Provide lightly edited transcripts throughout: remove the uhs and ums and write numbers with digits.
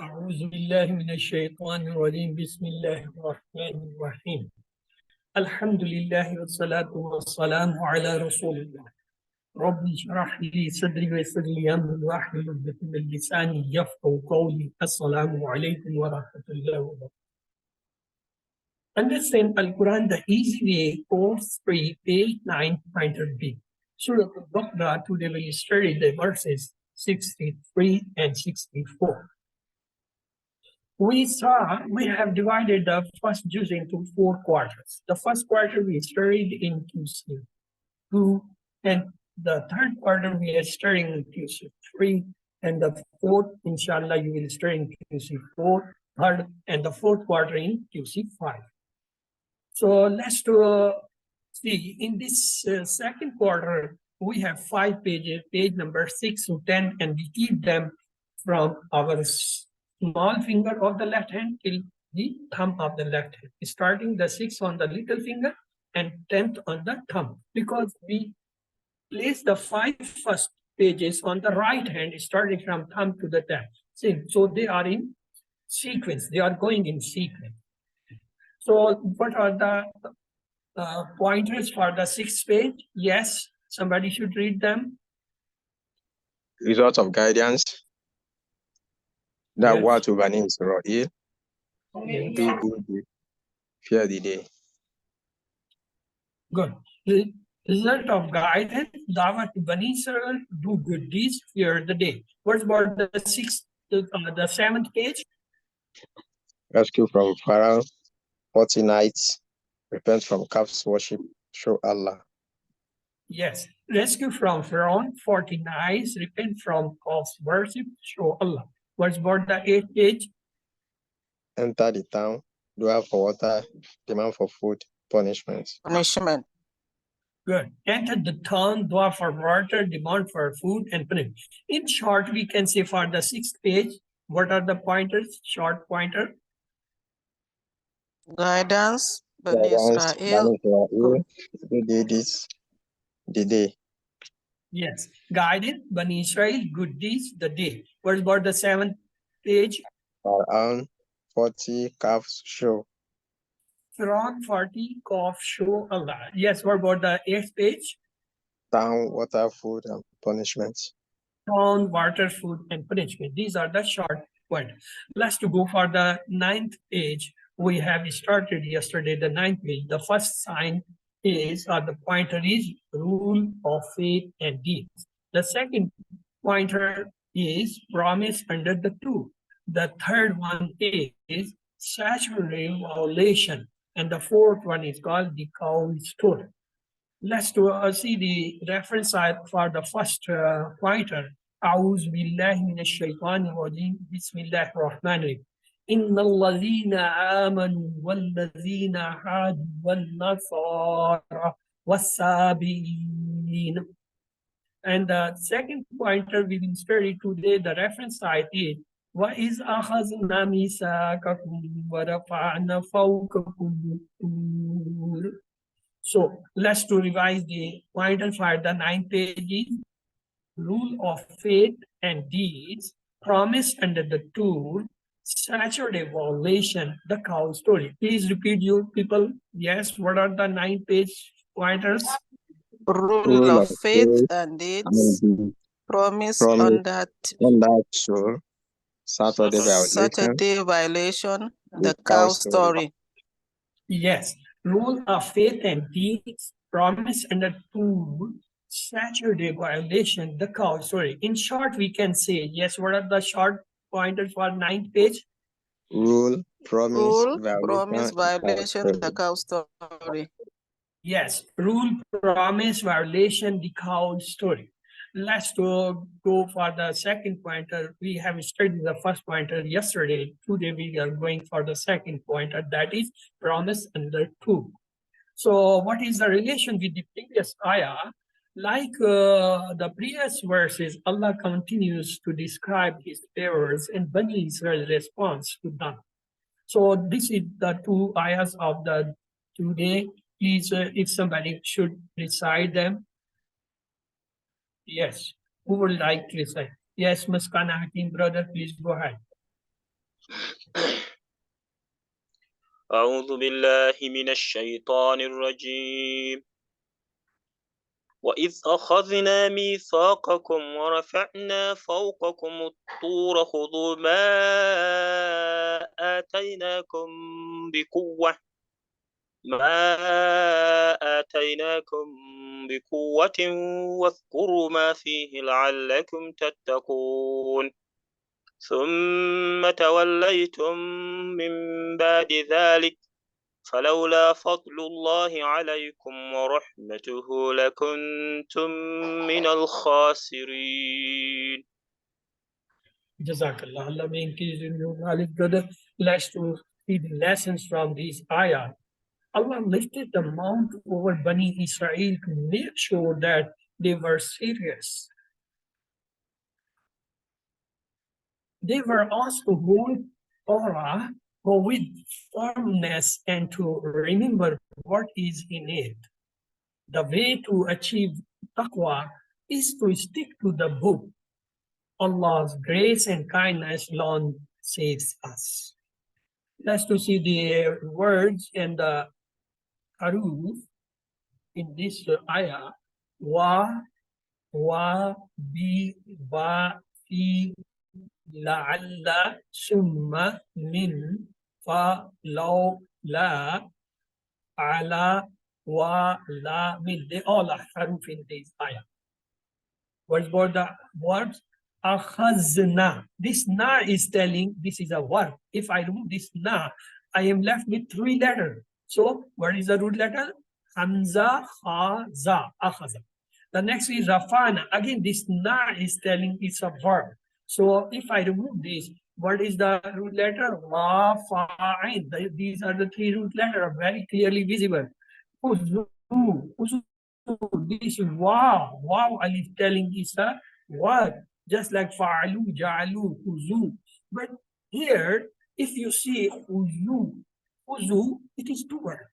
أعوذ بالله من الشيطان الرجيم بسم الله الرحمن الرحيم الحمد لله والصلاة والسلام على رسول الله رب اشرح لي صدري ويسر لي أمري واحلل عقدة من لساني يفقهوا قولي السلام عليكم ورحمة الله وبركاته. Understand Al-Quran the easy way, course 3, page 9, pointer B. Surah Al-Baqarah, today we study the verses 63 and 64. We have divided the first juz into 4 quarters. The first quarter we studied in QC2, and the third quarter we are studying in QC3, and the fourth, inshallah, you will study in QC4, third, and the fourth quarter in QC5. So let's see, in this second quarter, we have 5 pages, page number 6 to 10, and we keep them from our small finger of the left hand till the thumb of the left hand, starting the 6th on the little finger and 10th on the thumb, because we place the 5 first pages on the right hand, starting from thumb to the 10th. See, so they are in sequence, they are going in sequence. So what are the pointers for the 6th page? Yes, somebody should read them. Result of guidance. That Yes. what to Bani Israel. Do good, fear the day. Good. The result of guidance, Dawah to Bani Israel, do good deeds, fear the day. What's about the 7th page? Rescue from Pharaoh, 40 nights, repent from calf worship, show Allah. Yes. Rescue from Pharaoh, 40 nights, repent from false worship, show Allah. What's about the 8th page? Enter the town, dua for water, demand for food, punishment. Punishment. Good. Enter the town, dua for water, demand for food, and punishment. In short, we can say for the 6th page, what are the pointers? Short pointer. Guidance. Bani Israel. Good deeds, the day. Yes. Guidance, Bani Israel, good deeds, the day. What about the 7th page? Around 40 calves show. Pharaoh 40 calf show Allah. Yes. What about the 8th page? Town, water, food, and punishment. Town, water, food, and punishment. These are the short points. Let's to go for the 9th page. We have started yesterday the 9th page. The first sign is, or the pointer is, rule of faith and deeds. The second pointer is promise under the 2. The third one is statutory violation. And the fourth one is called the cow story. Let's see the reference for the first pointer. أعوذ بالله من الشيطان الرجيم بسم الله الرحمن الرحيم إن الذين آمنوا والذين هادوا والنصارى والسابين. And the second pointer we will study today, the reference site is وَإِذْ أَخَذْنَا مِيثَاقَكُمْ وَرَفَعْنَا فَوْقَكُمُ الطُّورَ. So let's to revise the pointer for the 9th page. Rule of faith and deeds, promise under the 2, statutory violation, the cow story. Please repeat, you people. Yes, what are the 9th page pointers? Rule of faith and deeds, promise on that show, Saturday violation, the cow story. Yes, rule of faith and deeds, promise under 2, statutory violation, the cow story. In short, we can say, yes, what are the short pointers for 9th page? Rule, promise, violation, the cow story. Yes, rule, promise, violation, the cow story. Let's go for the second pointer. We have studied the first pointer yesterday. Today we are going for the second pointer, that is promise under 2. So what is the relation with the previous ayah? Like the previous verses, Allah continues to describe his favors and Bani Israel's response to them. So this is the 2 ayahs of the today. Please, if somebody should recite them. Yes, who would like to recite? Yes, Muskana Hakim, brother, please go ahead. أعوذ بالله من الشيطان الرجيم وإذ أخذنا ميثاقكم ورفعنا فوقكم الطور خذوا ما آتيناكم بقوة واذكروا ما فيه لعلكم تتقون ثم توليتم من بعد ذلك فلولا فضل الله عليكم ورحمته لكنتم من الخاسرين. Jazakallah. Allah may increase in your knowledge, brother. Let's to see the lessons from these ayah. Allah lifted the mount over Bani Israel to make sure that they were serious. They were asked to hold Torah with firmness and to remember what is in it. The way to achieve taqwa is to stick to the book. Allah's grace and kindness alone saves us. Let's to see the words and the haruf in this ayah. Wa, bi, ba, fi, la'alla, summa, min, fa, law, la, ala, wa, la, min. They all are haruf in this ayah. What were the words? Akhazna. This na is telling this is a verb. If I remove this na, I am left with 3 letters. So what is the root letter? Hamza, ha, za, akhaza. The next is rafana. Again, this na is telling it's a verb. So if I remove this, what is the root letter? Wa, fa, ain. These are the 3 root letters, very clearly visible. Uzu, uzu. This wow alif telling is a word, just like fa'alu, ja'alu, huzu. But here, if you see huzu, it is 2 words.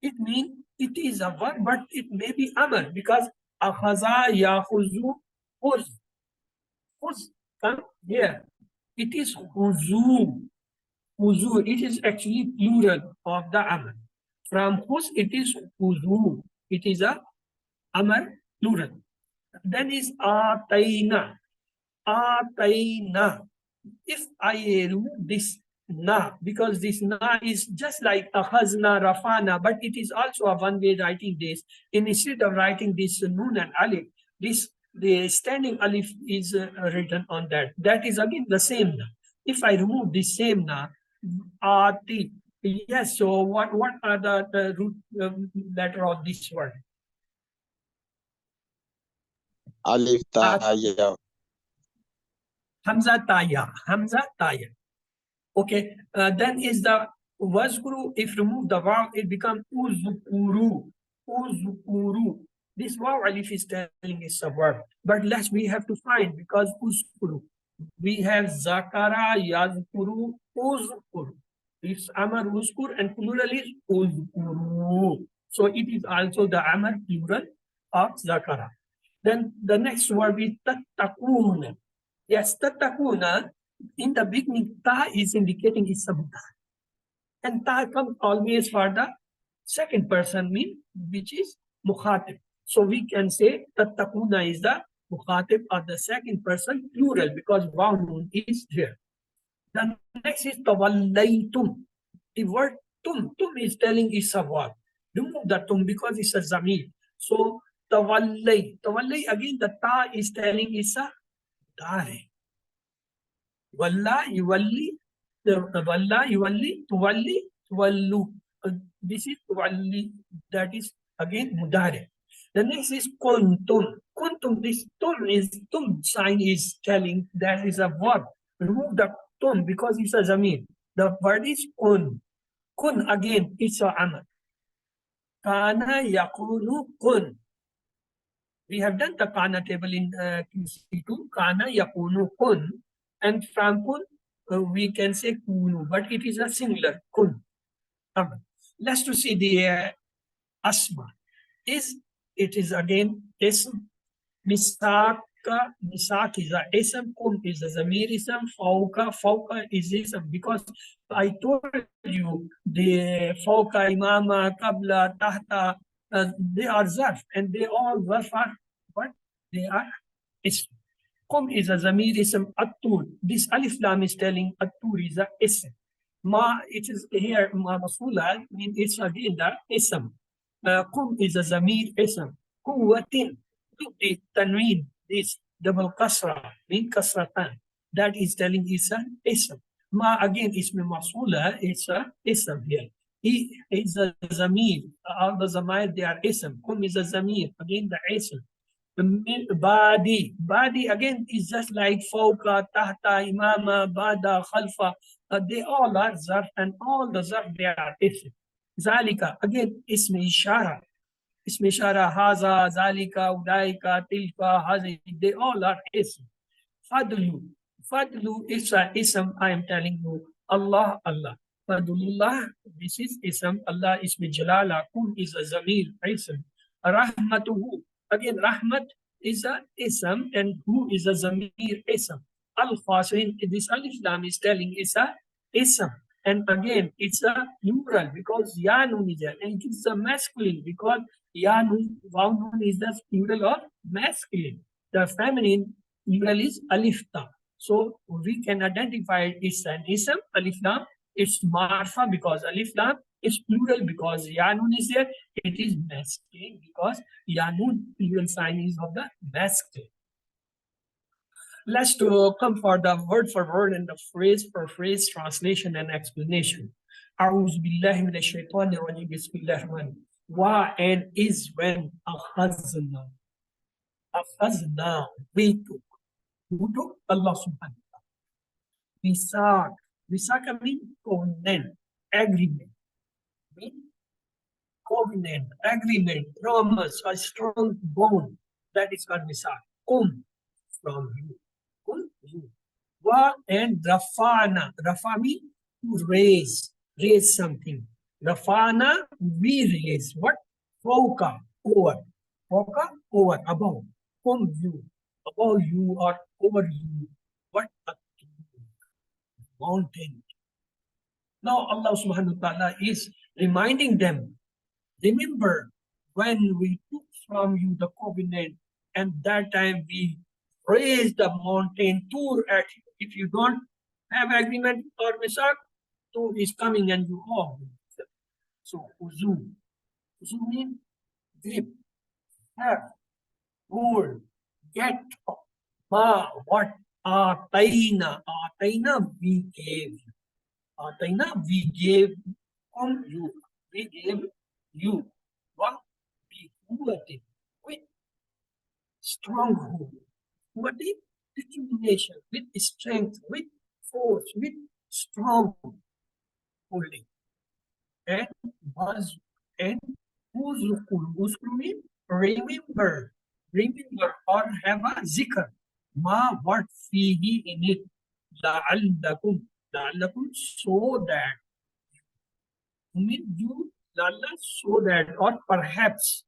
It means it is a verb, but it may be amr, because akhaza, yahuzu, huz. Come here. It is huzu. Huzu, it is actually plural of the amr. From huz, it is huzu. It is a amr plural. Then is atayna. Atayna. If I remove this na, because this na is just like akhazna, rafana, but it is also a one-way writing this. Instead of writing this nun and alif, the standing alif is written on that. That is again the same na. If I remove this same na, ati. Yes, so what are the root letter of this word? Alif, ta, ya. Hamza, taya. Hamza, taya. Okay, then is the wazkuru. If remove the vav, it becomes uzkuru. Uzkuru. This vav alif is telling is a verb. But last we have to find, because uzkuru. We have zakara, yazkuru, uzkuru. It's amar uzkur and plural is uzkuru. So it is also the amar plural of zakara. Then the next word is tattakuna. Yes, tattakuna. In the beginning, ta is indicating is sabda. And ta comes always for the second person, which is mukhatib. So we can say tattakuna is the mukhatib or the second person plural, because vav nun is there. The next is tawallaytum. The word tum is telling is a verb. Remove the tum because it's a zamir. So tawallay again, the ta is telling is a dare. Walla, yuwalli, tuwalli, tuwallu. This is tuwalli, that is again mudare. The next is kuntum. Kuntum, this tum sign is telling that is a verb. Remove the tum because it's a zamir. The word is kun. Kun again, it's a amr. Kana yakunu kun. We have done the kana table in QC2. Kana yakunu kun. And from kun, we can say kunu, but it is a singular kun. Let's to see the asma. It is again ism, misaq, Misak is a ism, kum is a zamir ism, fauka is ism. Because I told you the fauka, imama, qabla, tahta, they are zarf, and they all zarf are what? They are ism. Kum is a zamir ism, at-tur. This alif lam is telling at-tur is a ism. Ma, it is here, ma masula, mean it's again the ism. Kum is a zamir ism. Quwwatin, look the tanween, this double kasra, mean kasratan. That is telling is an ism. Ma again is masula, it's a ism here. He is a zamir. All the zamir, they are ism. Kum is a zamir, again the ism. Badi again is just like fawqa, tahta, imama, bada, khalfa. They all are zarf, and all the zarf they are ism. Zalika again ism ishara. Ism ishara, haza, zalika, udaika, tilka, hazi. They all are ism. Fadlu is a ism. I am telling you. Allah. Fadlullah, this is ism. Allah ism jalala. Kun is a zamir, ism. Rahmatuhu. Again, rahmat is a ism, and who is a zamir ism. Al-Khasirin, this alif lam is telling is a ism. And again, it's a plural because yanun is there. And it's a masculine because yanun, wawnun is the plural of masculine. The feminine plural is alifta. So we can identify it's an ism, alif lam. It's marfa because alif lam. It's plural because yanun is there. It is masculine because yanun plural sign is of the masculine. Let's come for the word for word and the phrase for phrase translation and explanation. A'udhu billahi minash shaitanir rajim. Bismillahir rahmanir rahim. Wa and is when akhazna. Akhazna, we took. Who took? Allah subhanahu wa ta'ala. Misak. Misak means covenant, agreement. Covenant, agreement, promise, a strong bond. That is called misak. From you. You. Wa and rafana. Rafa means to raise something. Rafana, we raise. What? Fauka, over. Fauka, over, above. You. Above you or over you. What? Mountain. Now Allah subhanahu wa ta'ala is reminding them, remember when we took from you the covenant, and that time we raised the mountain tour at you. If you don't have agreement or misak, tour is coming and you all. So uzu. Uzu means grip, have, hold, get, ma, what, ataina, we gave you. Ataina, we gave you. We gave you. What? With stronghold. What is determination, with strength, with force, with strong holding. And was and whose mean remember or have a zikr. Ma what fihi in it. La'allakum so that. Mean you lalla so that or perhaps.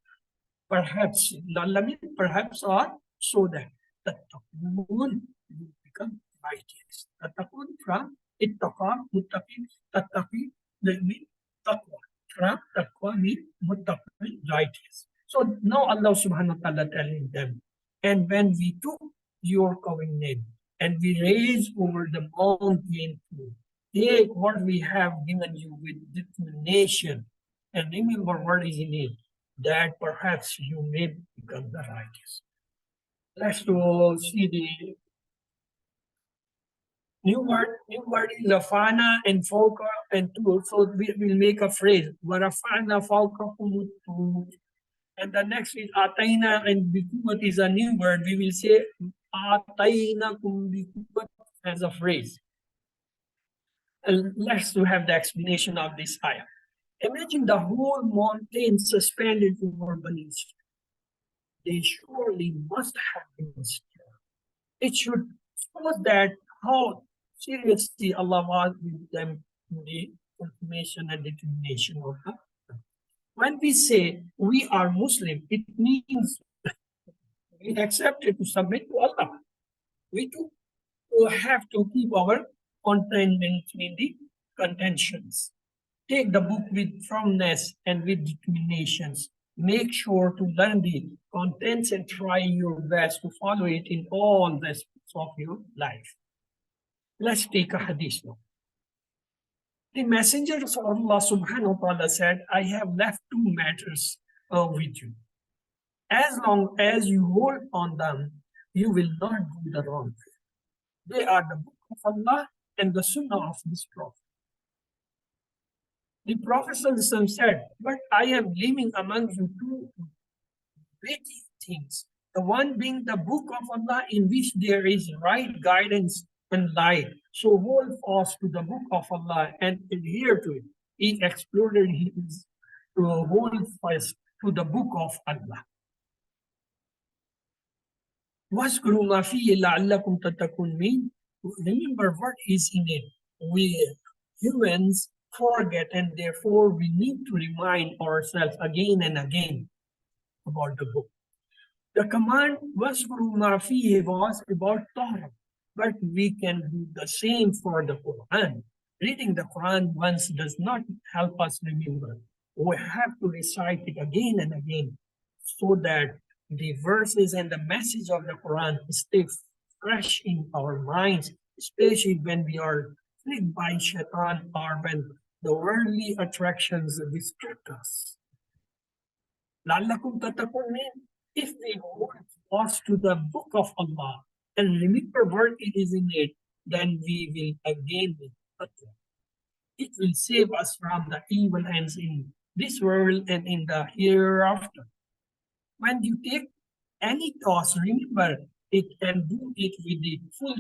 Lalla means perhaps or so that. Tattaqun, you become righteous. Tattaqun from ittaqa, muttaqin, tattaqi, that means taqwa. From taqwa means muttaqin, righteous. So now Allah subhanahu wa ta'ala telling them, and when we took your covenant and we raised over the mountain to take what we have given you with determination, and remember what is in it, that perhaps you may become the righteous. Let's go see the new word. New word is rafana and fauka and tur. So we will make a phrase. Warafana fauka kumut. And the next is ataina and bikubat is a new word. We will say ataina kum bikubat as a phrase. And let's have the explanation of this ayah. Imagine the whole mountain suspended over Bani Israel. They surely must have been still. It should show that how seriously Allah was with them in the confirmation and determination of that. When we say we are Muslim, it means We accepted to submit to Allah. We too have to keep our contentment in the contentions. Take the book with firmness and with determinations. Make sure to learn the contents and try your best to follow it in all aspects of your life. Let's take a hadith now. The messenger of Allah subhanahu wa ta'ala said, I have left two matters with you. As long as you hold on them, you will not do the wrong. They are the book of Allah and the sunnah of this prophet. The Prophet said, but I am leaving among you two weighty things. The one being the book of Allah, in which there is right guidance and light. So hold fast to the book of Allah and adhere to it. He exploded his hold fast to the book of Allah. وَاذْكُرُوا مَا فِيهِ لَعَلَّكُمْ تَتَّقُونَ mean, remember what is in it. We humans forget, and therefore we need to remind ourselves again and again about the book. The command وَاذْكُرُوا مَا فِيهِ was about Torah, but we can do the same for the Quran. Reading the Quran once does not help us remember. We have to recite it again and again so that the verses and the message of the Quran stay fresh in our minds, especially when we are tricked by shaitan or when the worldly attractions distract us. لَعَلَّكُمْ تَتَّقُونَ means, if we hold fast to the book of Allah and remember what it is in it, then we will again be taqwa. It will save us from the evil ends in this world and in the hereafter. When you take any task, remember it and do it with the full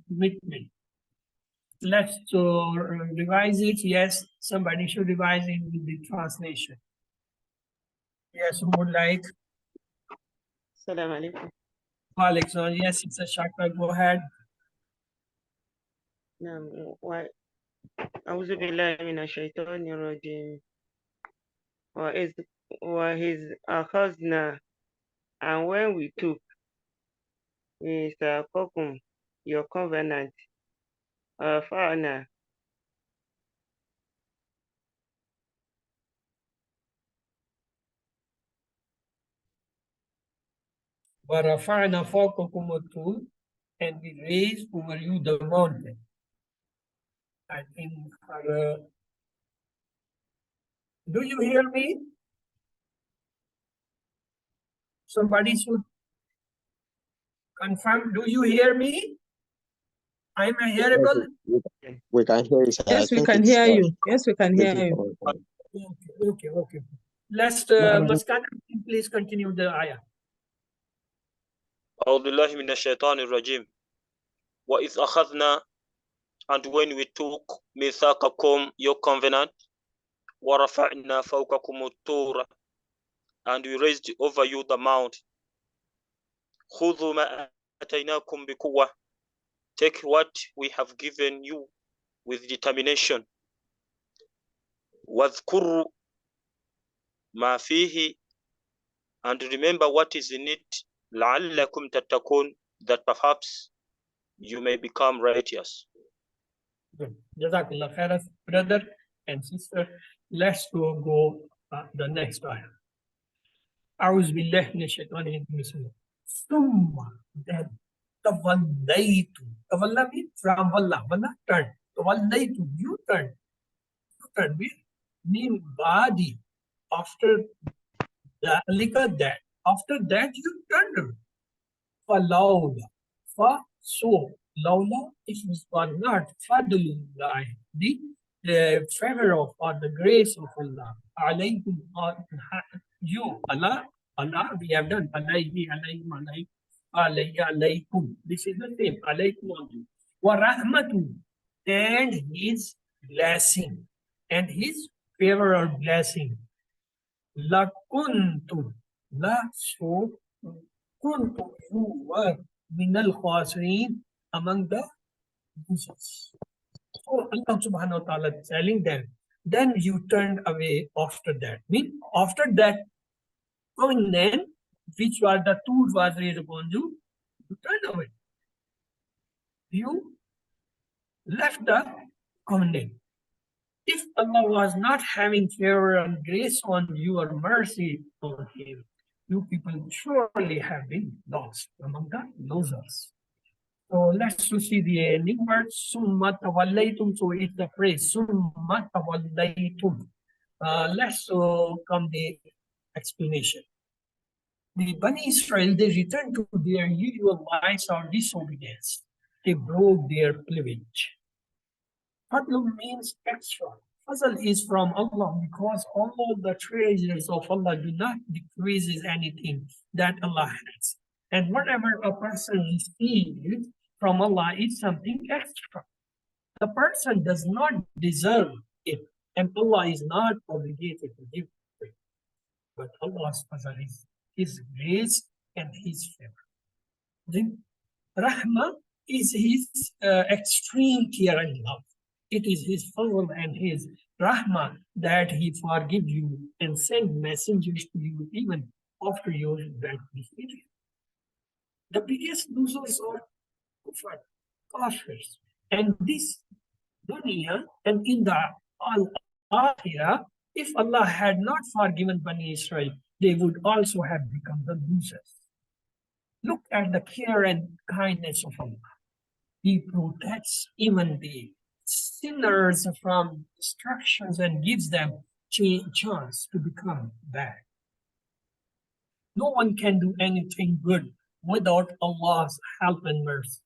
commitment. Let's revise it. Yes, somebody should revise it with the translation. Yes, who would like? Assalamu alaikum. Alex, yes, it's a Shakra. Go ahead. أعوذ بالله من الشيطان الرجيم وإذ أخذنا, and when we took ميثاقكم, your covenant, ورفعنا, وَرَفَعْنَا فَوْقَكُمُ الطُّورَ, and we raised over you the mountain. I think, do you hear me? Somebody should confirm. Do you hear me? I'm hearable. We can hear you. Yes, we can hear you. Yes, we can hear you. Okay. Let's, Maskana, please continue the ayah. أعوذ بالله من الشيطان الرجيم وإذ أخذنا, and when we took ميثاقكم, your covenant, ورفعنا فوقكم الطور, and we raised over you the mount, خذوا ما آتيناكم بقوة, take what we have given you with determination, واذكروا ما فيه, and remember what is in it, لعلكم تتقون, that perhaps you may become righteous. Good. Jazakallah khairan, brother and sister. Let's go the next ayah. أعوذ بالله من الشيطان الرجيم. ثم, then, توليت. Tawalla means from Wallah. Wallah turn. Tawallaytu, you turn. You turn. Mean body. After that. After that you turned. فَلَوْلَا. So, Laula, if it was not Fadlullah, the favor of or the grace of Allah, alaykum, you, Allah, we have done, alaykum. This is the same, alaykum on you. Wa rahmatu, and his blessing, and his favor or blessing. La kuntu, la so, kuntu, you were minal khasirin, among the losers. So Allah subhanahu wa ta'ala telling them, then you turned away after that. Mean after that, and then which was the tool was laid upon you, you turned away. You left the covenant. If Allah was not having favor and grace on you or mercy on him, you people surely have been lost among the losers. So let's see the new word, summa tawallaytum. So it's the phrase, summa tawallaytum. Let's come the explanation. The Bani Israel, they returned to their usual lives of disobedience. They broke their privilege. Fadl means extra. Fazl is from Allah because all the treasures of Allah do not decrease anything that Allah has. And whatever a person receives from Allah is something extra. The person does not deserve it, and Allah is not obligated to give it. But Allah's fazl is His grace and His favor. Then Rahmah is His extreme care and love. It is His fazl and His rahmah that He forgives you and sends messengers to you even after your bad behavior. The biggest losers are kufar, kafirs. And this dunya and in the al-akhirah, if Allah had not forgiven Bani Israel, they would also have become the losers. Look at the care and kindness of Allah. He protects even the sinners from destructions and gives them chance to become bad. No one can do anything good without Allah's help and mercy.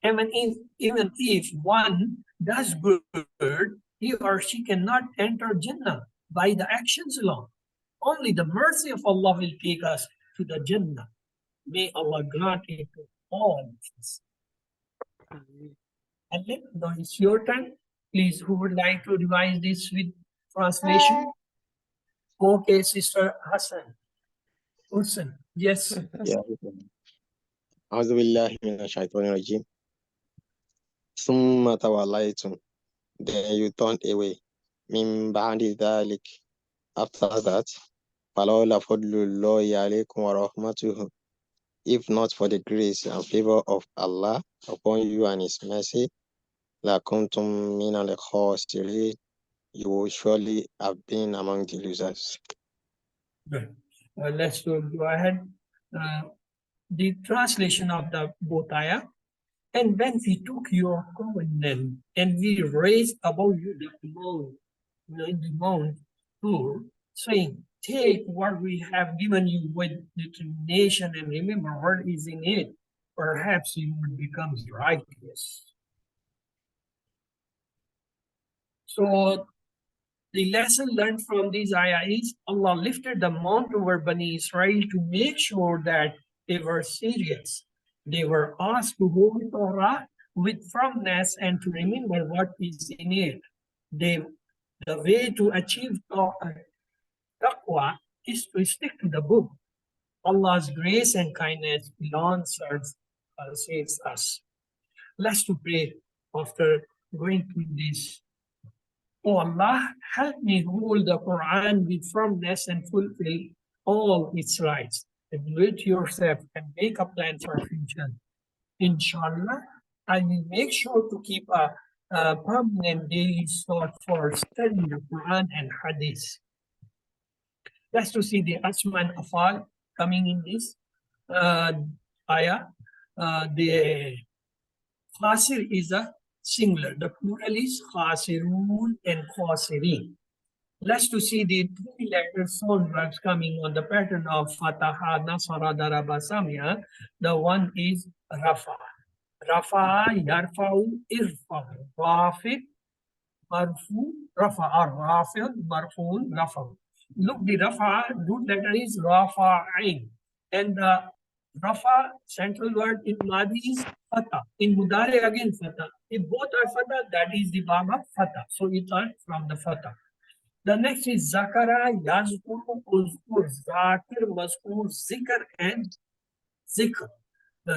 Even if one does good, he or she cannot enter Jannah by the actions alone. Only the mercy of Allah will take us to the Jannah. May Allah grant it to all of us. And now it's your turn. Please, who would like to revise this with translation? Okay, Sister Hassan. Hussein, yes. Yeah. أعوذ بالله من الشيطان الرجيم. ثم توليتم. Then you turned away. من بعد ذلك. After that, فلولا فضل الله عليكم ورحمته. If not for the grace and favor of Allah upon you and His mercy, لَكُنْتُمْ مِنَ الْخَاسِرِينَ. You will surely have been among the losers. Good. Let's go ahead. The translation of the both ayah. And when we took your covenant and we raised above you the mount, saying, take what we have given you with determination and remember what is in it. Perhaps you will become righteous. So the lesson learned from this ayah is Allah lifted the mount over Bani Israel to make sure that they were serious. They were asked to hold Torah with firmness and to remember what is in it. The way to achieve taqwa is to stick to the book. Allah's grace and kindness belongs saves us. Let's to pray after going through this. Oh Allah, help me hold the Quran with firmness and fulfill all its rights. Evaluate yourself and make a plan for future. Inshallah, I will make sure to keep a permanent daily slot for studying the Quran and Hadith. Let's to see the Asma and Afal coming in this ayah. The Khasir is a singular. The plural is Khasirun and Khasirin. Let's to see the three-letter sound verbs coming on the pattern of Fataha, Nasara, Daraba, Samya. The one is Rafa. Rafa, Yarfa'u, Irfa'u. Rafi, Marfu, Rafa'a, Rafi, Marfu'un, Rafa'u. Look, the Rafa, root letter is Rafa'in. And the Rafa, central word in Madi is Fatah. In Mudare again Fatah. If both are Fatah, that is the Baba Fatah. So it are from the Fatah. The next is Zakara, Yazkuru, Uzkur, Zakir, Maskur, Zikr, and Zikr.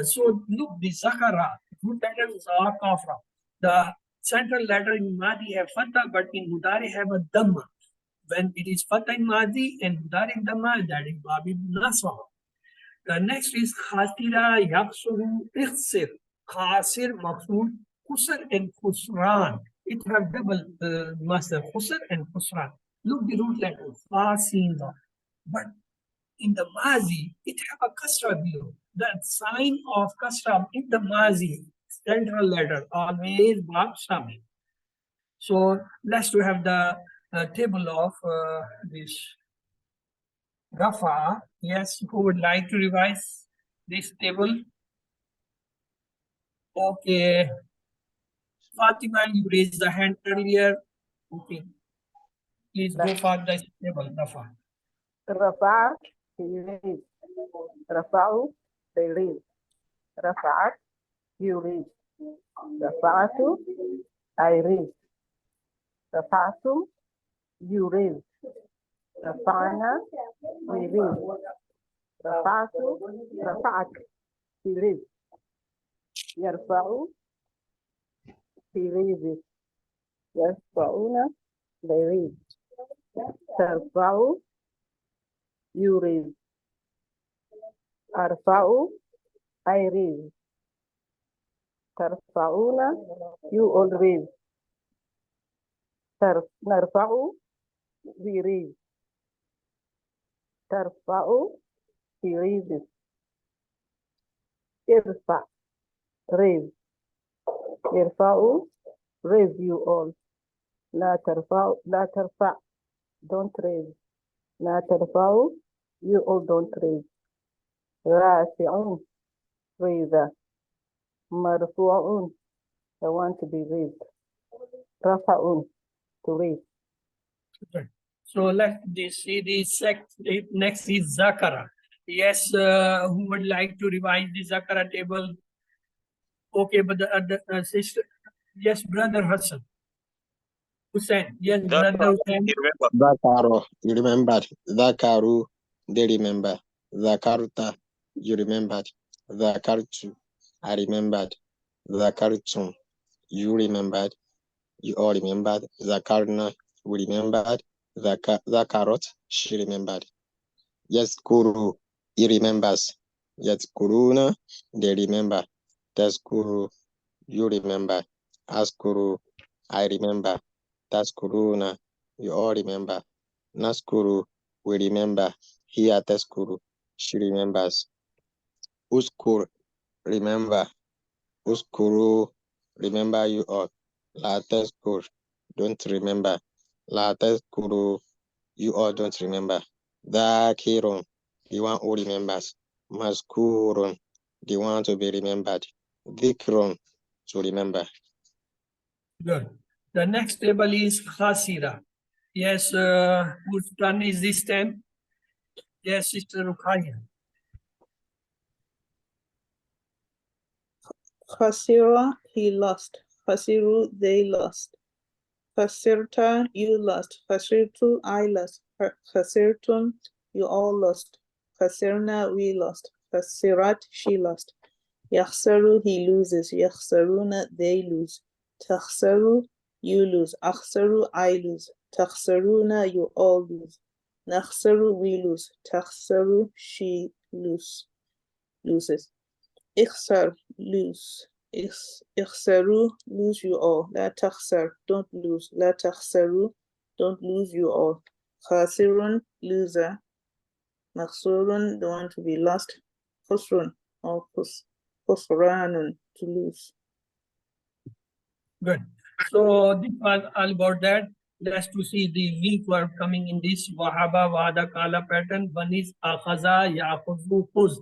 So look, the Zakara, root letter is Kafra. The central letter in Madi have Fatah, but in Mudari have a Dhamma. When it is Fatah in Madi and Mudari Dhamma, that is Babi Naswa. The next is khasira yaksuru ikhsir. Khasir, maksud, khusr and khusran. It have double master, khusr and khusran. Look the root letter, khasira. But in the mazi, it have a kasra below. The sign of kasra in the mazi, central letter, always bab shamil. So let's to have the table of this Rafa. Yes, who would like to revise this table? Okay. Fatima, you raised the hand earlier. Okay. Please go for the table, Rafa. Rafa, he reads. Rafa'u, they read. Rafa'at, you read. Rafa'atu, I read. Rafa'atum, you read. Rafa'na, we read. Rafa'atu, Rafa'at, he reads. Yarfa'u, he reads. Yarfa'una, they read. Tarfa'u, you read. Arfa'u, I read. Tarfa'una, you all read. Narfa'u, we read. Tarfa'u, he reads. Irfa, raise. Irfa'u, raise you all. La tarfa, don't raise. La tarfa'u, you all don't raise. Rafi'un, raiser. Marfu'un, the one to be raised. Rafa'un, to raise. Okay. So let's see the next is Zakara. Yes, who would like to revise the Zakara table? Okay, but the sister, yes, brother Hassan. Hussein, yes, brother Hussein. Zakaro, you remembered. Zakaru, they remember. Zakaruta, you remembered. Zakartu, I remembered. Zakartum, you remembered. You all remembered. Zakarna, we remembered. Zakarot, she remembered. Yes, Kuru, he remembers. Yes, Kuruna, they remember. That's Kuru, you remember. Askuru, I remember. That's Kuruna, you all remember. Naskuru, we remember. Here, Teskuru, she remembers. Uskur, remember. Uskuru, remember you all. La Teskur, don't remember. La Teskuru, you all don't remember. Dakirun, the one who remembers. Maskurun, the one to be remembered. Dhikrun, to remember. Good. The next table is Khasira. Yes, whose turn is this time? Yes, Sister Rukhaya. Khasira, he lost. Khasiru, they lost. Khasirta, you lost. Khasirtu, I lost. Khasirtum, you all lost. Khasirna, we lost. Khasirat, she lost. Yakhsaru, he loses. Yakhsaruna, they lose. Takhsaru, you lose. Akhsaru, I lose. Takhsaruna, you all lose. Nakhsaru, we lose. Takhsaru, she loses. Ikhsar, lose. Ikhsaru, lose you all. La takhsar, don't lose. La takhsaru, don't lose you all. Khasirun, loser. Makhsurun, the one to be lost. Khusrun, or khusranun, to lose. Good. So this was all about that. Let's to see the weak verb coming in this Wahaba Wada Kala pattern. One is Akhaza Yakuzu Khuz.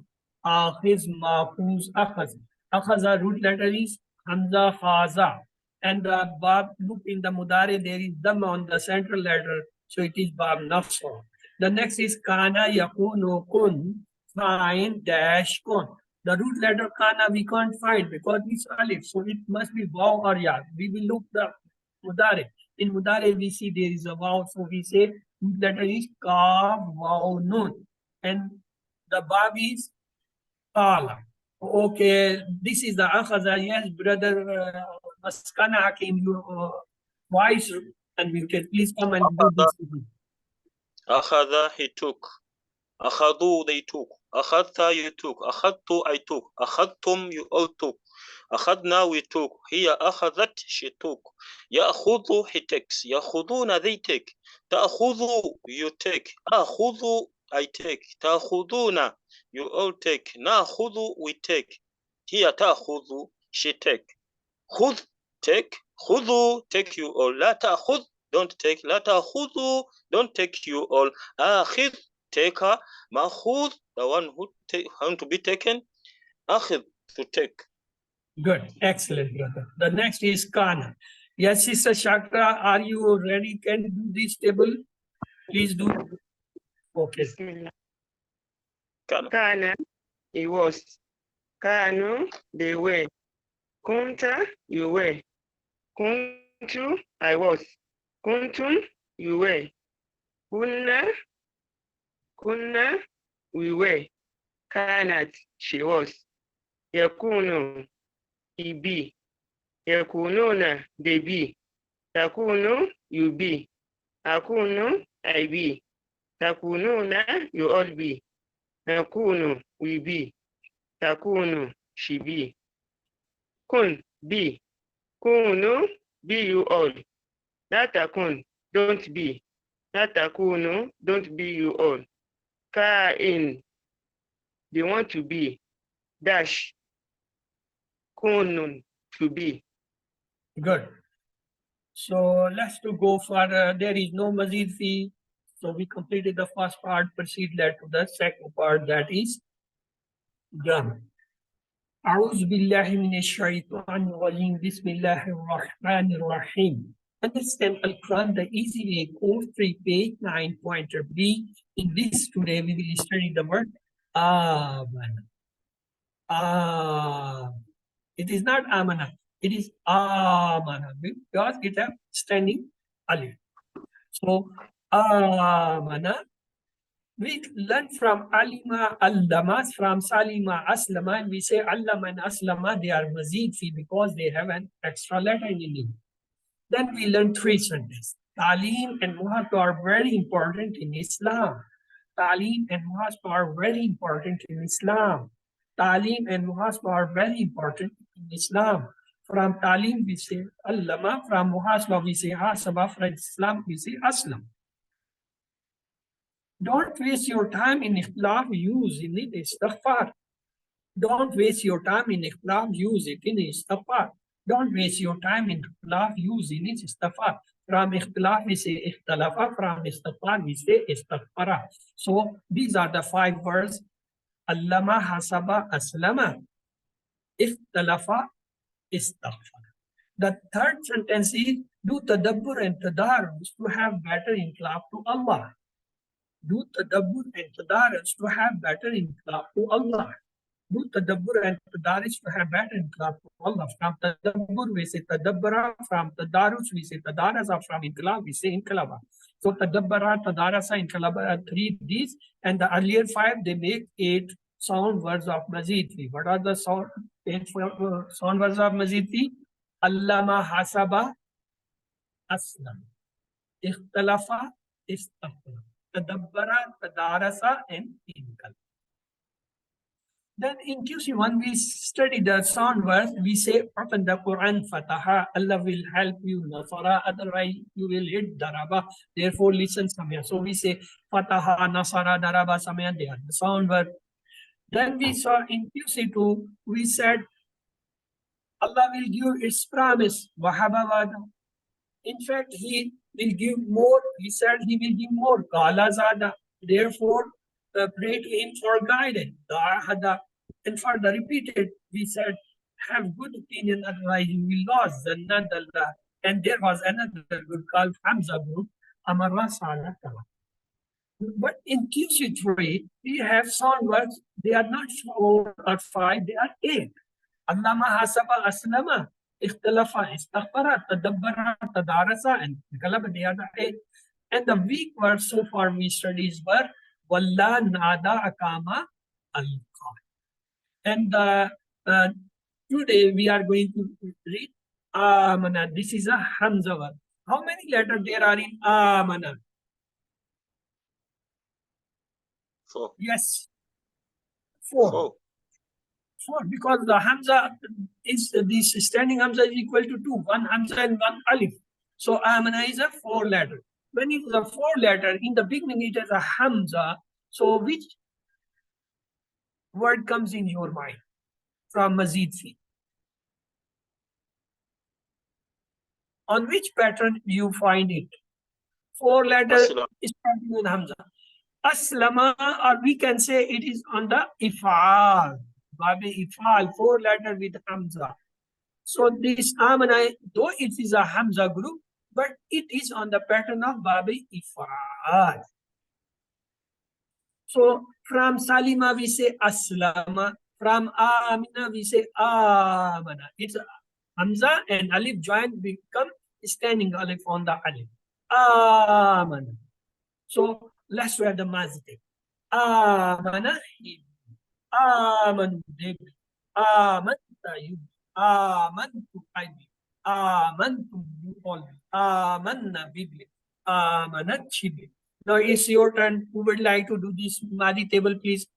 Akhiz Mahfuz Akhaz. Akhaza root letter is Hamza Khaza. And the Bab, look in the Mudare, there is Dhamma on the central letter. So it is Bab Nafsa. The next is Kana Yakunu Kun. Fine dash kun. The root letter Kana we can't find because it's alif. So it must be Vaw or Ya. We will look the Mudare. In Mudare we see there is a Vaw. So we say root letter is Ka Vaw Nun. And the Bab is Kala. Okay, this is the Akhaza. Yes, brother Maskana Hakim, your voice unmuted. Please come and do this. Akhadha, he took. أخذوا, they took. أخذت, you took. أخذت, I took. أخذتم, you all took. أخذنا, we took. هي أخذت, she took. يأخذ, he takes. يأخذون, they take. تأخذ, you take. أخذ, I take. تأخذون, you all take. نأخذ, we take. هي تأخذ, she take. خذ, take. خذوا, take you all. لا تأخذ, don't take. لا تأخذوا, don't take you all. آخذ, taker. مأخوذ, the one who to be taken. أخذ, to take. Good, excellent, brother. The next is Kana. Yes, Sister Shakra, are you ready? Can you do this table? Please do. Okay. Bismillah. كان. Kana, he was. Kanu, they were. Kunta, you were. Kuntu, I was. Kuntum, you were. Kunna, we were. Kanat, she was. Yakunu, he be. Yakununa, they be. Takunu, you be. Akunu, I be. Takununa, you all be. Nakunu, we be. Takunu, she be. Kun, be. Kunu, be you all. La takun, don't be. La takunu, don't be you all. Kain, they want to be. Dash. Kunun, to be. Good. So let's to go for, there is no Mazid fee. So we completed the first part, proceed to the second part, that is done. أعوذ بالله من الشيطان الرجيم بسم الله الرحمن الرحيم. Understand Al-Quran the easy way, course 3 page 9.b. In this today we will study the word Amana. It is not Amana, it is Amana because it has standing alif. So Amana, we learn from Alima, Allama, from Salima, Aslama, and we say Allama and Aslama, they are Mazid fi because they have an extra letter in it. Then we learn three sentences. Talim and Muhasaba are very important in Islam. Talim and Muhasaba are very important in Islam. Talim and Muhasaba are very important in Islam. From Talim we say Allama, from Muhasaba we say Hasaba, from Islam we say Aslam. Don't waste your time in ikhtilaf, use in it istighfar. Don't waste your time in ikhtilaf, use it in istighfar. Don't waste your time in ikhtilaf, use in it istighfar. From ikhtilaf we say ikhtalafa, from istighfar we say istighfara. So these are the 5 words. Allama, hasaba, aslama, ikhtalafa, istighfar. The third sentence is do tadabbur and tadarus to have better inclination to Allah. Do tadabbur and tadarus to have better inclination to Allah. Do tadabbur and tadarus to have better inclination to Allah. From tadabbur we say tadabbara, from tadarus we say tadarasa, from inqilab we say inqilaba. So tadabbara, tadarasa, inqilaba are 3 these, and the earlier 5 they make 8 sound words of Mazid fi. What are the sound 8 sound words of Mazid fi? Allama, hasaba, aslam, ikhtalafa, istaghfara, tadabbara, tadarasa, and inqilaba. Then in QC1, we study the sound words. We say, open the Quran, Fataha, Allah will help you, Nasara, otherwise you will hit Daraba. Therefore, listen, Samya. So we say, Fataha, Nasara, Daraba, Samya, they are the sound word. Then we saw in QC2, we said, Allah will give its promise, Wahabawada. In fact, He will give more. He said He will give more, Kala Zada. Therefore, pray to Him for guidance, Da'ahada. And for the repeated, we said, have good opinion, otherwise you will lose Zannadallah. And there was another group called Hamza group, Amarwa Sallah. But in QC3, we have sound words, they are not 4 or 5, they are 8. Allama, hasaba, aslama, ikhtalafa, istaghfara, tadabbara, tadarasa, and galaba, they are the 8. And the weak words so far we studied were Walla, Nada, Akama, Al-Qad. And today we are going to read Amana. This is a Hamza word. How many letters there are in Amana? Four. Yes. Four. Four. Four, because the Hamza is this standing Hamza is equal to two, one Hamza and one Alif. So Amana is a 4-letter. When it is a 4-letter, in the beginning it is a Hamza. So which word comes in your mind from Mazid Fi? On which pattern you find it? 4-letter Aslam. is starting with Hamza. Aslama, or we can say it is on the Ifal. Babi Ifal, 4-letter with Hamza. So this Amana, though it is a Hamza group, but it is on the pattern of Babi Ifal. So from Salima we say Aslama, from Amina we say Amana. It's Hamza and Alif joined become standing Alif on the Alif. Amana. So let's read the Mazid. Amana, Aman, Amanta, you, Amantu, I be, Amantu, you all, Amanna, Bibli, Amanat, Chibi. Now it's your turn. Who would like to do this Madi table, please?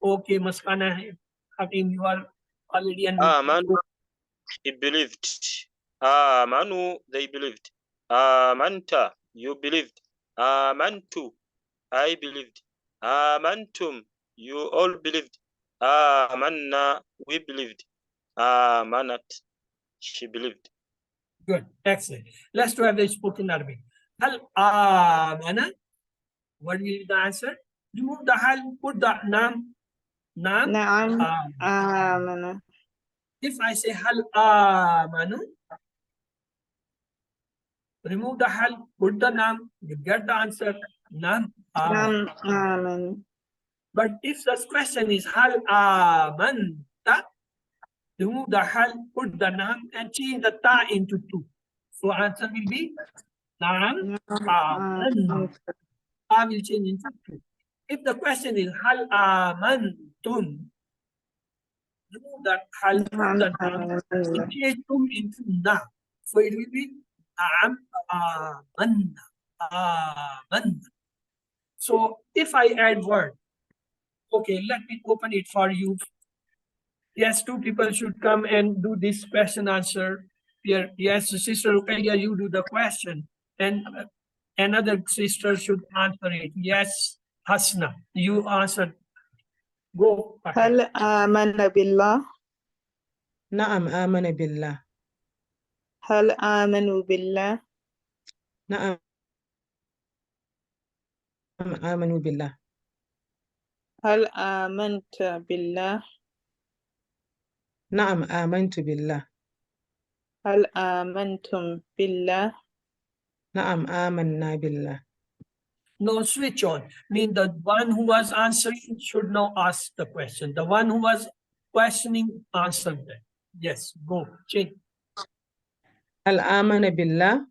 Okay, Maskana, Hakim, you are already unmuted. Amanu, he believed. Amanu, they believed. Amanta, you believed. Amantu, I believed. Amantum, you all believed. Amanna, we believed. Amanat, she believed. Good, excellent. Let's have the spoken Arabic. Hal amana. What will be the answer? Remove the hal, put the nam. Nam. Na'am amana. If I say hal amanu, remove the hal, put the nam, you get the answer. Nam. Nam amanu. But if the question is hal amanta, remove the hal, put the nam, and change the ta into two. So answer will be nam aman. I will change into two. If the question is hal amantum, remove that hal, put the nam, and change tum into na. So it will be am amanna. Amanna. So if I add word, okay, let me open it for you. Yes, two people should come and do this question answer here. Yes, Sister Rukaya, you do the question, and another sister should answer it. Yes, Hasna, you answer. Go. Hal amana billah. نعم آمن بالله. Hal amanu billah. نعم آمنوا بالله. Hal amanta billah. نعم آمنت بالله. Hal amantum billah. نعم آمنا بالله. No, switch on. Mean the one who was answering should now ask the question. The one who was questioning answered that. Yes, go. Change. هل آمن بالله؟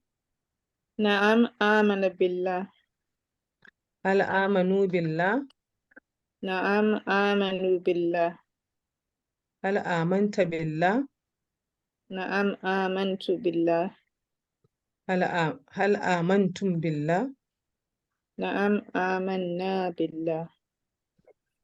Na'am amana billah. هل آمنوا بالله؟ Na'am amanu billah. هل آمنت بالله؟ Na'am amantu billah. هل آمنتم بالله؟ Na'am amanna billah.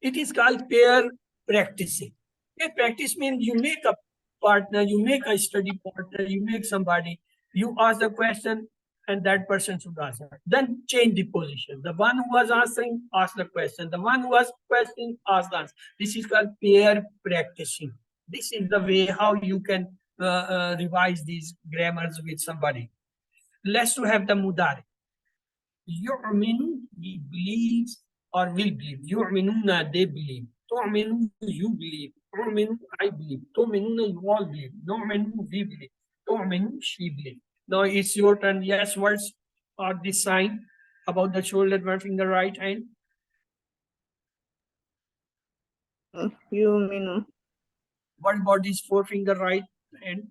It is called pair practicing. Pair practice means you make a partner, you make a study partner, you make somebody, you ask the question and that person should answer. Then change the position. The one who was answering, ask the question. The one who was questioning, ask the answer. This is called pair practicing. This is the way how you can revise these grammars with somebody. Let's to have the mudari. Yu'minu, he believes or will believe. Yu'minuna, they believe. Tu'minu, you believe. Tu'minu, I believe. Tu'minuna, you all believe. Nu'minu, we believe. Tu'minu, she believes. Now it's your turn. Yes, words or this sign about the shoulder, one finger, right hand. Yu'minu. What about this 4-finger right hand?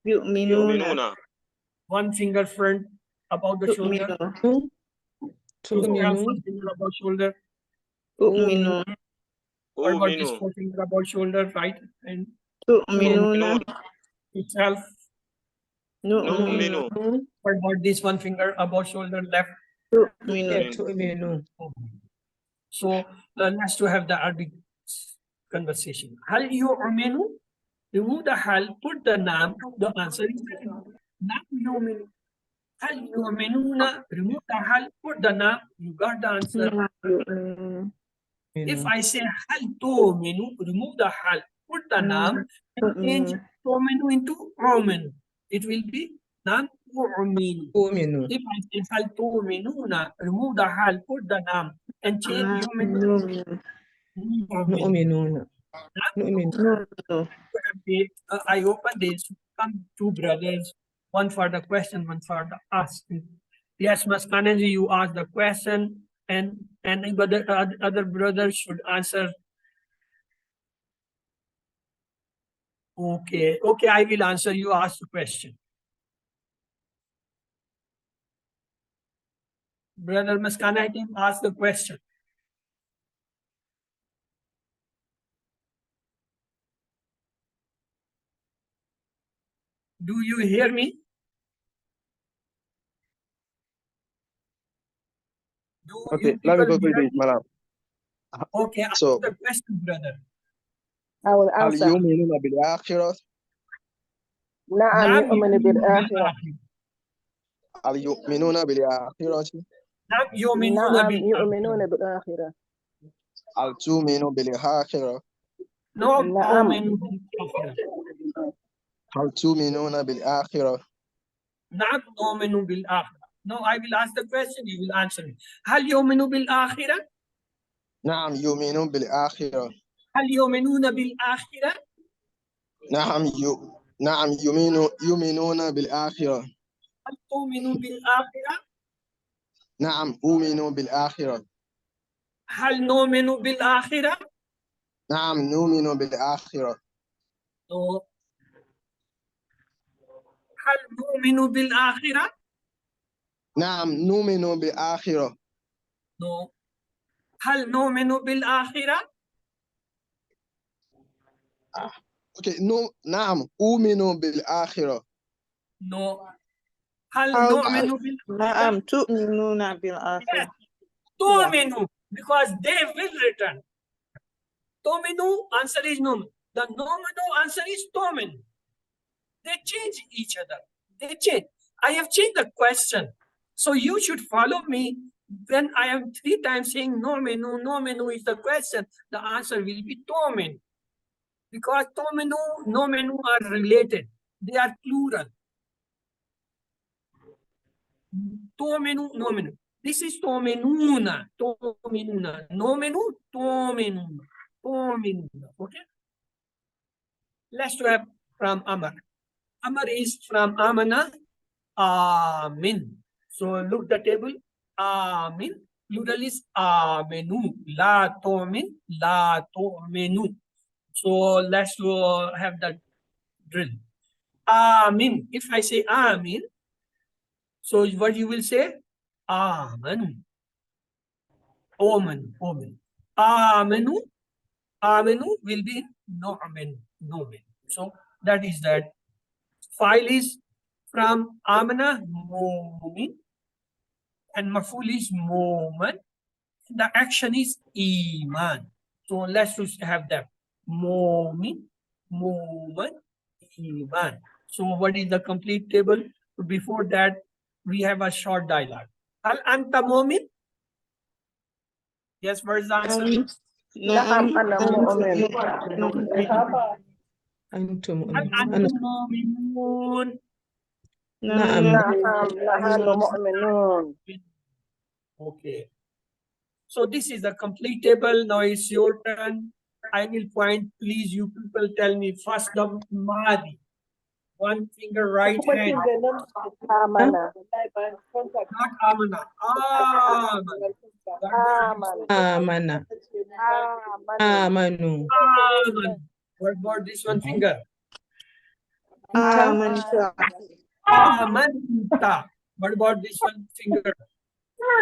Yu'minuna. Yu'minuna. 1 finger front about the shoulder. Tu'minu. تؤمنون. 1 finger about shoulder. Tu'minu. What about this U'minu. 4 finger about shoulder, right? And Tu'minuna. itself. Nu'minu. Nu'minu. What about this 1 finger about shoulder left? Tu'minu. تؤمنون. So let's to have the Arabic conversation. Hal yu'minu? Remove the hal, put the nam. The answer is nam yu'minu. Hal yu'minuna? Remove the hal, put the nam. You got the answer. If I say hal tu'minu, remove the hal, put the nam, and change tu'minu into uminu. It will be nam tu'minu. If I say hal tu'minuna, remove the hal, put the nam, and change yu'minu. I open this. Come two brothers, one for the question, one for the asking. Yes, Mas Kanaji, you ask the question, and other brothers should answer. Okay, I will answer. You ask the question. Brother Maskana, ask the question. Do you hear me? Okay, let me go through this, madam. Okay, ask So, the question, brother. I will هل answer. يؤمنون بالآخرة؟ نعم يؤمن بالآخرة. هل يؤمنون بالآخرة؟ نعم يؤمنون نعم بالآخرة. يؤمنون بالآخرة. هل تؤمن بالآخرة؟ نعم نعم. آمنوا بالآخرة. هل تؤمنون بالآخرة؟ نعم نؤمن بالآخرة. No, I will ask the question, you will answer me. هل يؤمنوا بالآخرة؟ نعم يؤمنون بالآخرة. هل يؤمنون بالآخرة؟ نعم يؤمنون بالآخرة. هل تؤمنوا بالآخرة؟ نعم أؤمن بالآخرة. هل نؤمن بالآخرة؟ نعم نؤمن بالآخرة. No. هل نؤمن بالآخرة؟ نعم نؤمن بالآخرة. No. هل نؤمن بالآخرة؟ Okay, no, نعم أؤمن بالآخرة. No. هل How- نؤمن بالآخرة؟ نعم تؤمنون بالآخرة. تؤمنوا, because they will return. Tominu answer is no. The nomino answer is tomin. They change each other. They change. I have changed the question. So you should follow me. When I am 3 times saying nominu is the question, the answer will be tomin. Because nominu are related. They are plural. Nominu. This is tominuna. Nominu, tominuna. Okay? Let's have from Amar. Amar is from Amana, Amin. So look the table, Amin. Plural is Amenu. La tomin, la tomenu. So let's have the drill. Amin. If I say Amin, so what you will say? Amen. Omen. Amenu. Amenu will be Nomen. So that is that. File is from Amana, Mumin, and Maful is Muman. The action is Iman. So let's just have that. Mumin, Muman, Iman. So what is the complete table? Before that, we have a short dialogue. Hal anta mumin? Yes, where's the answer? نعم أنا مؤمن. أنتم Hal antum mu'minun? نعم نحن مؤمنون. Okay. So this is the complete table. Now it's your turn. I will point. Please, you people tell me first the Mahdi. One finger right hand. آمنا. Not Amana. آمنا آمنوا Aman. What about this one finger? آمنت. Amanta. What about this one finger?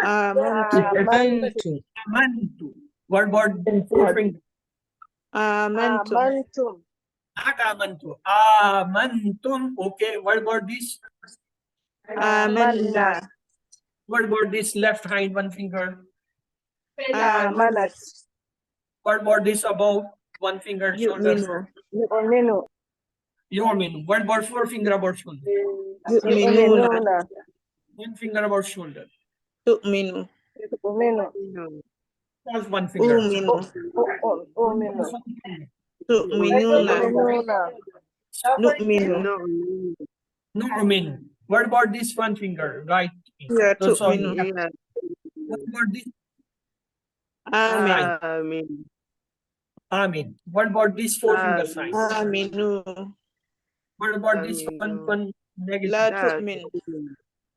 آمنت. أنتم Amantu. What about the four finger? آمنتم. آمنتم. Not amantu. Amantum. Okay. What about this? آمنا. What about this left hand one finger? آمنت What about this above one finger shoulder? يؤمن Yu'minu. What about four finger about shoulder? يؤمنون يؤمنون One finger about shoulder. تؤمن يؤمن Just one finger. أؤمن أؤمن تؤمنون يؤمنون نؤمن Nu'min. What about this one finger? Right. يا So, sorry. تؤمن What about this? آمن Right. آمين Amin. What about this four finger sign? آمنوا What about this Aminu. one negative? لا لا تؤمن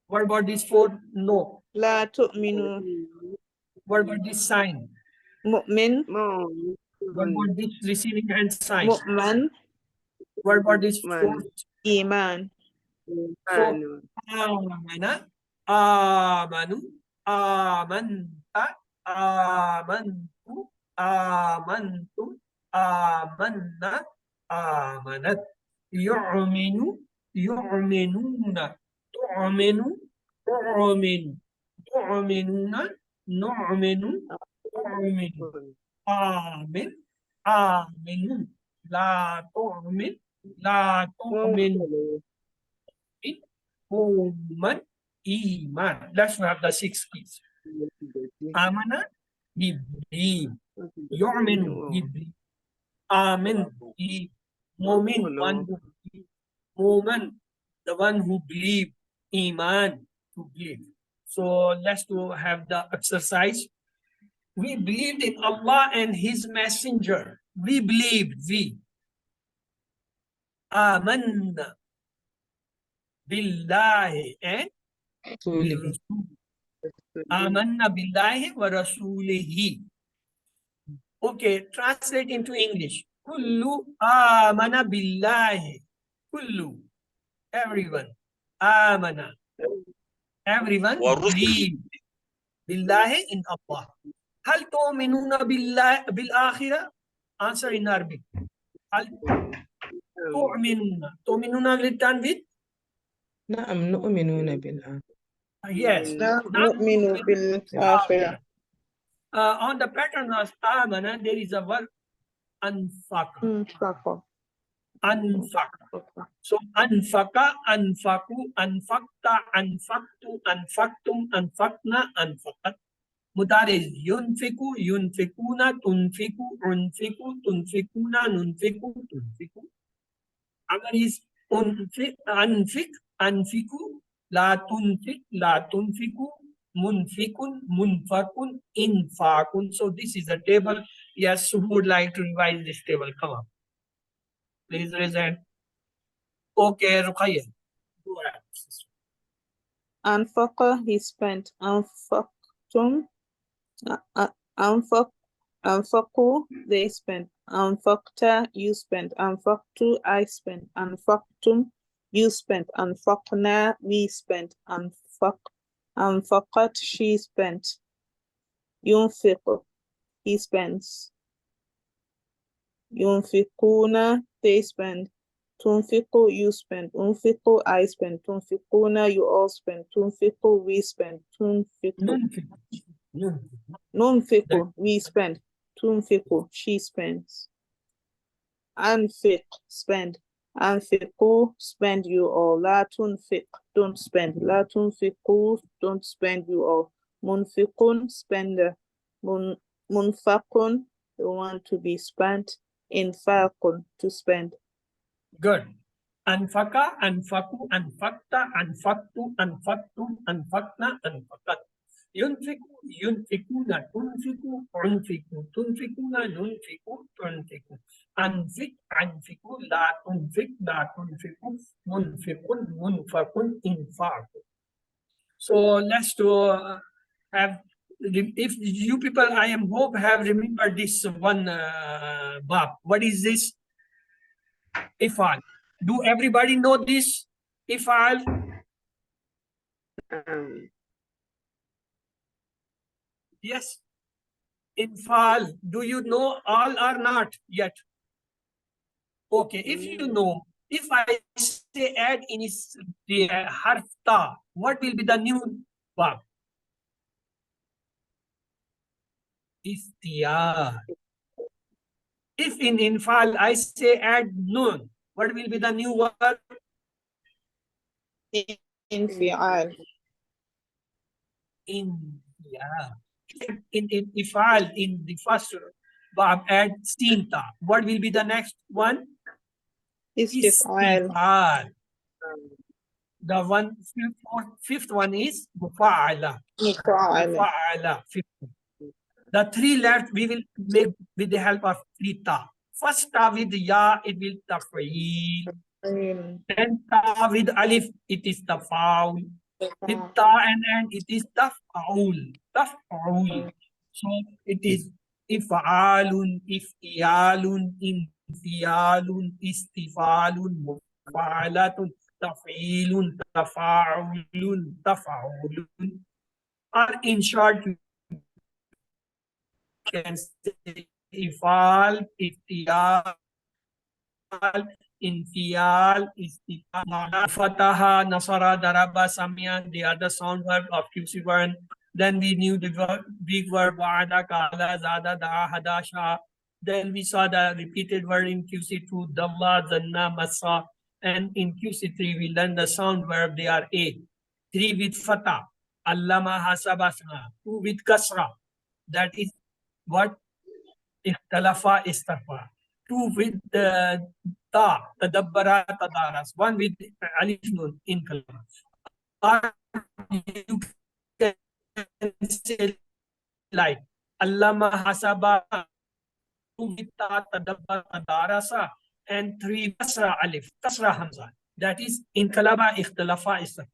What about this four? No. لا تؤمنوا What about this sign? مؤمن What about this receiving hand sign? مؤمن What about this Man. fourth? إيمان So, amana, amanu, amanta, amantu, amantum, amanna, amanat, yu'minu, yu'minuna, tu'minu, tu'minu, tu'minuna, nu'minu, tu'minu, amin, aminun, la tu'min, la tu'min. Human, iman. Let's have the 6 keys. Amana, he believe. Yu'minu, he believe. Amin, he. Mu'min, one who believe. Mu'min, the one who believe. Iman, to believe. So let's have the exercise. We believed in Allah and His Messenger. We believed, we. Amanna. Billahi and Rasulihi. Amanna billahi wa rasulihi. Okay, translate into English. Kullu amana billahi. Kullu. Everyone. Amana. Everyone والرسل believe. Billahi in Allah. Hal tu'minuna billahi bil akhirah? Answer in Arabic. Hal tu'minuna. Tu'minuna written with? نعم نؤمنون بالآخرة. Yes. لا Not نؤمن بالآخرة on the pattern of amana, there is a word anfaqa. انفق Anfaqa. So anfaqa, anfaku, anfaqta, anfaqtu, anfaqtum, anfaqna, anfaqat. Mudari is yunfiku, yunfikuna, tunfiku, unfiku, tunfikuna, nunfiku, tunfiku. Agar is unfik, anfik, anfiku, la tunfik, la tunfiku, munfikun, munfakun, infakun. So this is a table. Yes, who would like to revise this table? Come on. Please raise hand. Okay, Ruqayya. Go ahead. أنفق he spent أنفقتم أنفقوا they spent أنفقت you spent أنفقت I spent أنفقتم you spent أنفقنا we spent أنفقت she spent ينفق he spends ينفقون they spend تنفق you spend أنفق I spend تنفقون you all spend تنفق we spend تنفق Nunfik. ننفق we spend تنفق she spends أنفق spend أنفقوا spend you all لا تنفق don't spend لا تنفقوا don't spend you all منفق spender منفق the one to be spent إنفاق to spend Good. Anfaka, anfaku, anfakta, anfaktu, anfaktum, anfakna, anfakat. Yunfiku, yunfikuna, tunfiku, unfiku, tunfikuna, nunfiku, tunfiku. Anfik, anfiku, la tunfik, la tunfiku, munfikun, munfakun, infaku. So let's have, if you people, I am hope have remembered this one bab. What is this? Ifal. Do everybody know this? Ifal. Yes. Infal. Do you know all or not yet? Okay. If you know, if I say add in the harf ta, what will be the new verb? Istiyar. If in infal I say add nun, what will be the new word? انفعال. Infiyar. In ifal, in the first verb, add sinta. What will be the next one? استفعال. Istifal. The fifth one is mufa'ala. مفعل. Mufa'ala. The three left we will make with the help of three ta. First ta with ya, it will taf'il. Then ta with alif, it is tafaul. With ta and it is taf'aul. Taf'aul. So it is if'alun, if'iyalun, infiyalun, istifalun, mufa'alatun, taf'ilun, tafa'ulun, tafa'ulun. Or in short, you can say ifal, iftiyal, infial, istifal, fataha, nasara, daraba, samia, the other sound verb of QC1. Then we knew the big verb wa'ada, kala, zada, da'a, hada, sha. Then we saw the repeated word in QC2, dalla, zanna, masa. And in QC3, we learned the sound verb, they are 8. 3 with fatah, allama, hasaba, sana. 2 with kasra. That is what? Ikhtalafa, istafa. 2 with ta, tadabbara, tadaras. 1 with alif nun, in kalama. Or you can say like allama, hasaba, 2 with ta, tadabbara, tadarasa, and 3 kasra alif, kasra hamza. That is in kalama, ikhtalafa, istafa.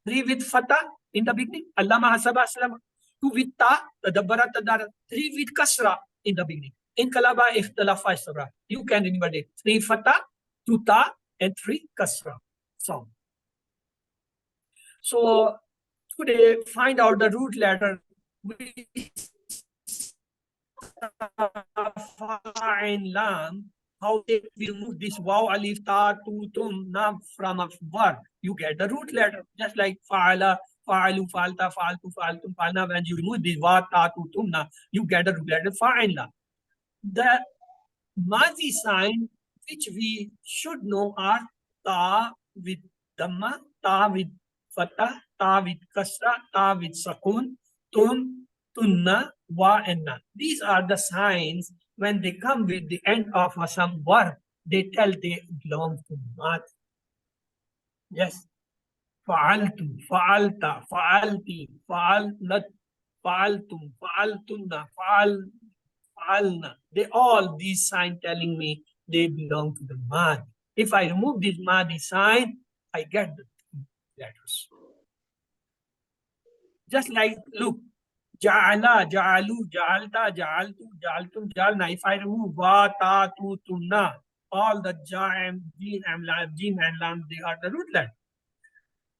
3 with fatah in the beginning, allama, hasaba, salama. 2 with ta, tadabbara, tadara. 3 with kasra in the beginning. In kalaba, ikhtalafa, istafa. You can remember it. 3 fatah, 2 ta, and 3 kasra. So today, find out the root letter. And lam, how we remove this waw, alif, ta, tu, tum, na from a verb. You get the root letter, just like fa'ala, fa'alu, fa'alta, fa'altu, fa'altum, fa'alna. When you remove this wa, ta, tu, tum, na, you get the root letter fa'ala. The Mazi sign which we should know are ta with dhamma, ta with fatah, ta with kasra, ta with sakun, tun, tunna, wa, and na. These are the signs when they come with the end of some verb, they tell they belong to mat. Yes. Fa'altu, fa'alta, fa'alti, fa'alnat, fa'altum, fa'altunna, fa'alna. They all these signs telling me they belong to the mad. If I remove this madi sign, I get the letters. Just like, look, ja'ala, ja'alu, ja'alta, ja'altu, ja'altum, ja'alna. If I remove wa, ta, tu, tumna, all the ja'am, jeen, and lam, they are the root letter.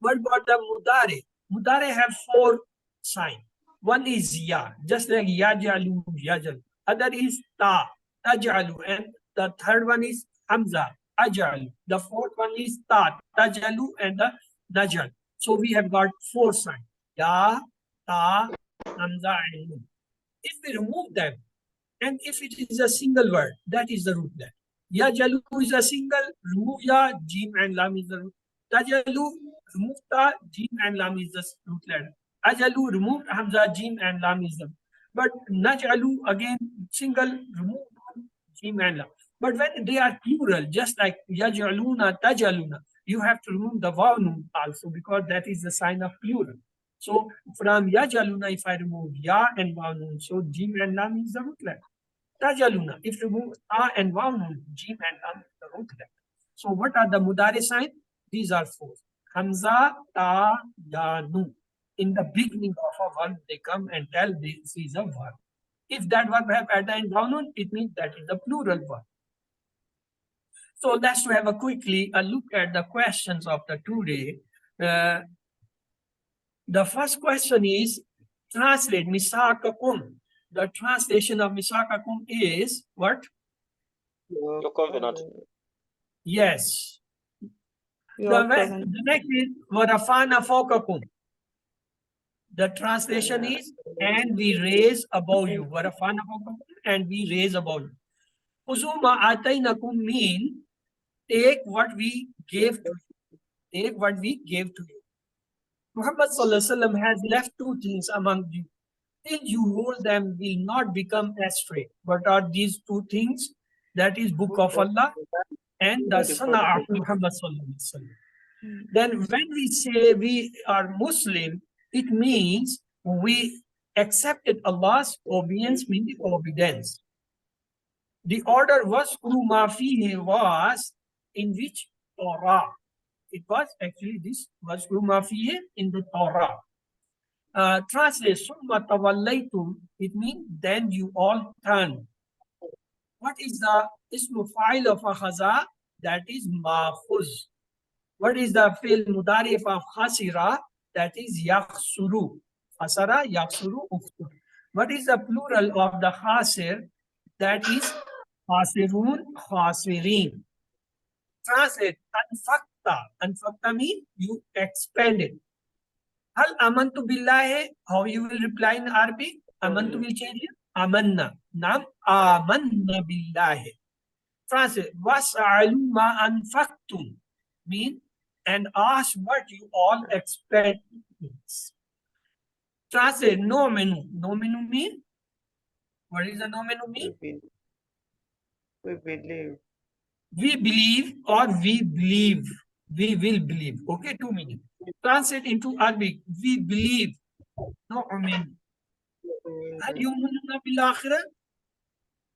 What about the mudare? Mudare have 4 signs. One is ya, just like yajalu, yajal. Other is ta, tajalu, and the third one is hamza, ajalu. The fourth one is ta, tajalu, and the najal. So we have got 4 signs: ya, ta, hamza, and nun. If we remove them, and if it is a single word, that is the root letter. Yajalu is a single, remove ya, jim and lam is the root. Tajalu, remove ta, jim and lam is the root letter. Ajalu, remove hamza, jim and lam is the. But najalu, again, single, remove jim and lam. But when they are plural, just like yajaluna, tajaluna, you have to remove the vav nun also, because that is the sign of plural. So from yajaluna, if I remove ya and vav nun, so jim and lam is the root letter. Tajaluna, if you remove ta and vav nun, jim and lam is the root letter. So what are the mudare signs? These are 4. Hamza, ta, ya, nu. In the beginning of a verb, they come and tell this is a verb. If that verb have ada and vav nun, it means that is the plural verb. So let's have a quickly a look at the questions of the today. The first question is translate misakakum. The translation of misakakum is what? Your covenant. Yes. Your The next is warafana fokakum. The translation is, and we raise above you. Warafana fawqakum, and we raise above you. Khuzuma atainakum mean take what we gave to you. Take what we gave to you. Muhammad Sallallahu Alaihi Wasallam has left two things among you. Till you hold them will not become astray. What are these two things? That is Book of Allah and the Sunnah of Muhammad Sallallahu Alaihi Wasallam. Then when we say we are Muslim, it means we accepted Allah's obedience, meaning obedience. The order was was in which Torah. It was actually this was in the Torah. Translate summa tawallaytum, it means then you all turn. What is the ismu fa'il of akhaza? That is ma'khuz. What is the fi'l mudari of khasira? That is yakhsuru. Khasara, yakhsuru, uftur. What is the plural of the khasir? That is khasirun, khasirin. Translate anfaqta. Anfaqta means you expanded. Hal amantu billahi, how you will reply in Arabic? Amantu will change it. Amanna. Nam amanna billahi. Translate was'alu ma anfaqtum mean and ask what you all expect. Translate no menu. No menu mean? What is the no menu mean? We believe. We believe or we believe. We will believe. Okay, 2 minutes. Translate into Arabic. We believe. No mean. هل يؤمنون بالآخرة؟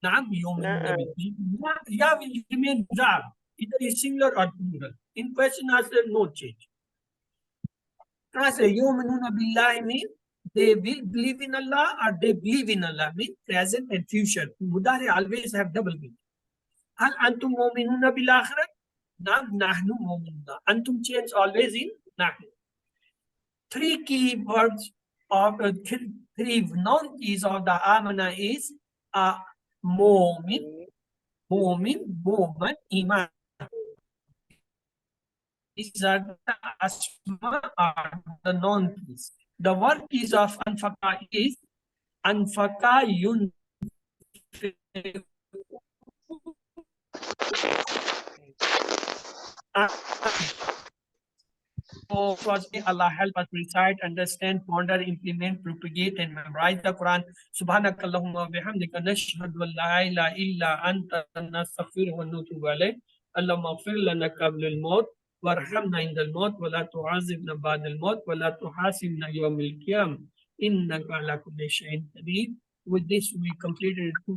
نعم يؤمنون بالآخرة. Yeah, will remain verb. Either is singular or plural. In question answer, no change. Translate يؤمنون بالله mean they will believe in Allah or they believe in Allah mean present and future. Mudari always have double meaning. هل أنتم مؤمنون بالآخرة؟ نعم نحن مؤمنون. أنتم change always in نحن. 3 key words of 3 noun keys of the amana is mu'min, mu'min, iman. These are the asma are the noun keys. The verb keys of anfaka is anfaka yun. So, may Allah help us recite, understand, ponder, implement, propagate, and memorize the Quran. Subhanakallahumma wa bihamdika nashhadu an la ilaha illa anta nastaghfiruka wa natubu ilayk. Allahumma ighfir lana qabla al-maut warhamna inda al-maut wa la tu'azibna ba'da al-maut wa la tuhasibna yawm al-qiyamah innaka ala kulli shay'in qadir. With this, we completed 2